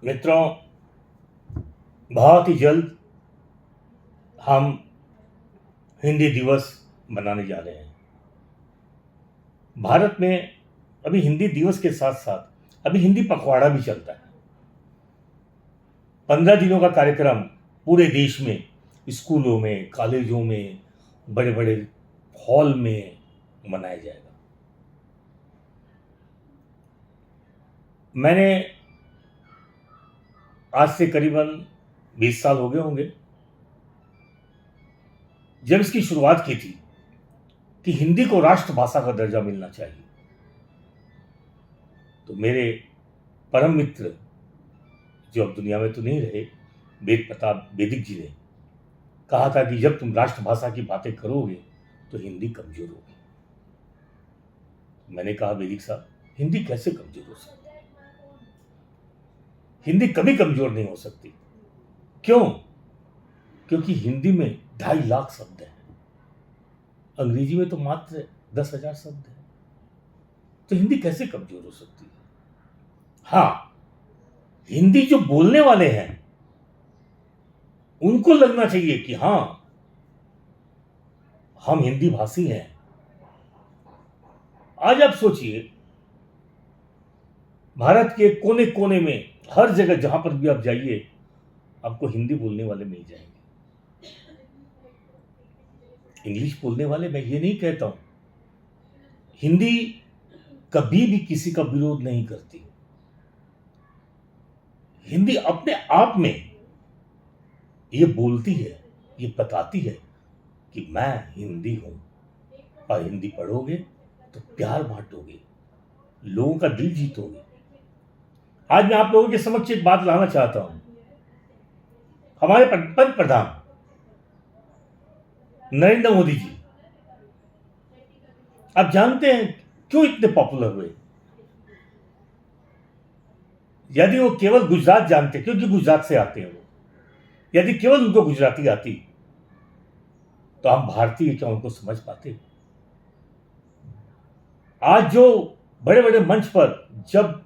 मित्रों, बहुत ही जल्द हम हिंदी दिवस मनाने जा रहे हैं। भारत में अभी हिंदी दिवस के साथ साथ अभी हिंदी पखवाड़ा भी चलता है। 15 दिनों का कार्यक्रम पूरे देश में, स्कूलों में, कॉलेजों में, बड़े बड़े हॉल में मनाया जाएगा। मैंने आज से करीबन 20 साल हो गए होंगे जब इसकी शुरुआत की थी कि हिंदी को राष्ट्रभाषा का दर्जा मिलना चाहिए। तो मेरे परम मित्र, जो अब दुनिया में तो नहीं रहे, वेद प्रताप वैदिक जी ने कहा था कि जब तुम राष्ट्रभाषा की बातें करोगे तो हिंदी कमजोर होगी। मैंने कहा, वैदिक साहब, हिंदी कैसे कमजोर हो सकती है? हिंदी कभी कमजोर नहीं हो सकती। क्यों? क्योंकि हिंदी में 2.5 लाख शब्द हैं, अंग्रेजी में तो मात्र 10,000 शब्द हैं। तो हिंदी कैसे कमजोर हो सकती है? हाँ, हिंदी जो बोलने वाले हैं उनको लगना चाहिए कि हां, हम हिंदी भाषी हैं। आज आप सोचिए, भारत के कोने कोने में, हर जगह जहां पर भी आप जाइए, आपको हिंदी बोलने वाले मिल जाएंगे। इंग्लिश बोलने वाले, मैं ये नहीं कहता हूं। हिंदी कभी भी किसी का विरोध नहीं करती। हिंदी अपने आप में ये बोलती है, ये बताती है कि मैं हिंदी हूं। और हिंदी पढ़ोगे तो प्यार बांटोगे, लोगों का दिल जीतोगे। आज मैं आप लोगों के समक्ष एक बात लाना चाहता हूं। हमारे पंत प्रधान नरेंद्र मोदी जी, आप जानते हैं क्यों इतने पॉपुलर हुए? यदि वो केवल गुजरात जानते, क्योंकि गुजरात से आते हैं वो, यदि केवल उनको गुजराती आती तो हम भारतीय क्या उनको समझ पाते? आज जो बड़े बड़े मंच पर जब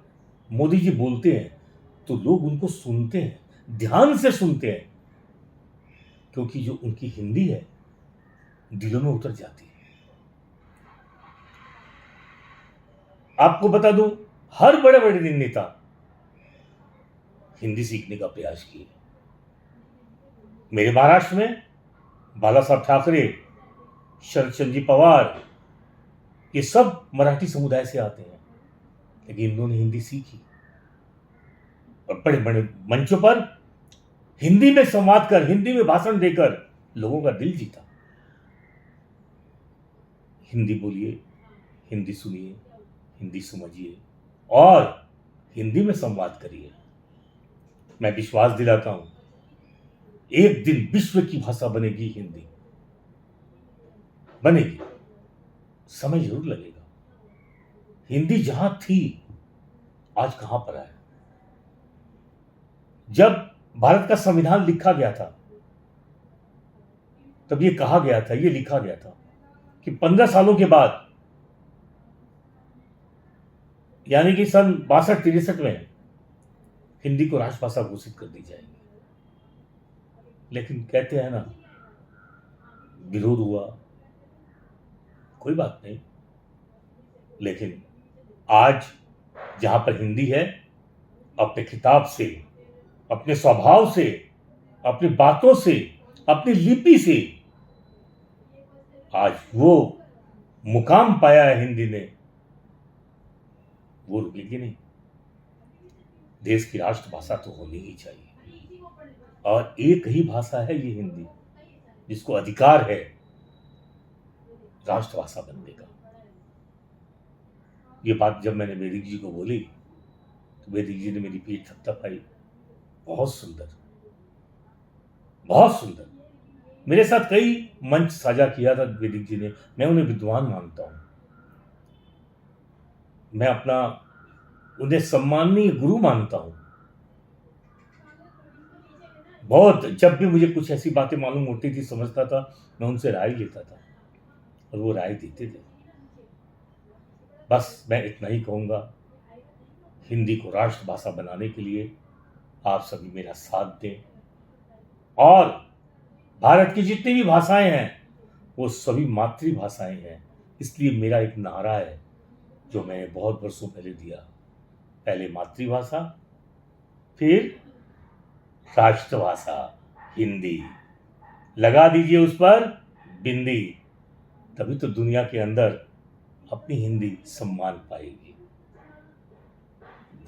मोदी जी बोलते हैं तो लोग उनको सुनते हैं, ध्यान से सुनते हैं, क्योंकि जो उनकी हिंदी है दिलों में उतर जाती है। आपको बता दूं, हर बड़े बड़े नेता हिंदी सीखने का प्रयास किए। मेरे महाराष्ट्र में बाला साहब ठाकरे, शरद चंद्र जी पवार, ये सब मराठी समुदाय से आते हैं, लेकिन इन्होंने हिंदी सीखी और बड़े बड़े मंचों पर हिंदी में संवाद कर, हिंदी में भाषण देकर लोगों का दिल जीता। हिंदी बोलिए, हिंदी सुनिए, हिंदी समझिए और हिंदी में संवाद करिए। मैं विश्वास दिलाता हूं, एक दिन विश्व की भाषा बनेगी, हिंदी बनेगी। समय जरूर लगेगा। हिंदी जहां थी, आज कहां पर है? जब भारत का संविधान लिखा गया था, तब ये कहा गया था, ये लिखा गया था कि 15 सालों के बाद, यानी कि सन 62-63 में हिंदी को राष्ट्रभाषा घोषित कर दी जाएगी। लेकिन कहते हैं ना, विरोध हुआ, कोई बात नहीं। लेकिन आज जहां पर हिंदी है, अपने खिताब से, अपने स्वभाव से, अपनी बातों से, अपनी लिपि से आज वो मुकाम पाया है हिंदी ने, वो रुकेगी नहीं। देश की राष्ट्रभाषा तो होनी ही चाहिए, और एक ही भाषा है ये हिंदी, जिसको अधिकार है राष्ट्रभाषा बनने का। ये बात जब मैंने वैदिक जी को बोली तो वैदिक जी ने मेरी पीठ थपथपाई। बहुत सुंदर, बहुत सुंदर। मेरे साथ कई मंच साझा किया था वैदिक जी ने। मैं उन्हें विद्वान मानता हूं, मैं अपना उन्हें सम्माननीय गुरु मानता हूं। बहुत, जब भी मुझे कुछ ऐसी बातें मालूम होती थी, समझता था, मैं उनसे राय लेता था और वो राय देते थे। बस मैं इतना ही कहूंगा, हिंदी को राष्ट्रभाषा बनाने के लिए आप सभी मेरा साथ दें और भारत की जितनी भी भाषाएं हैं वो सभी मातृभाषाएं हैं। इसलिए मेरा एक नारा है जो मैंने बहुत वर्षों पहले दिया, पहले मातृभाषा फिर राष्ट्रभाषा हिंदी, लगा दीजिए उस पर बिंदी, तभी तो दुनिया के अंदर अपनी हिंदी सम्मान पाएगी।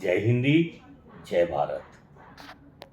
जय हिंदी, जय भारत।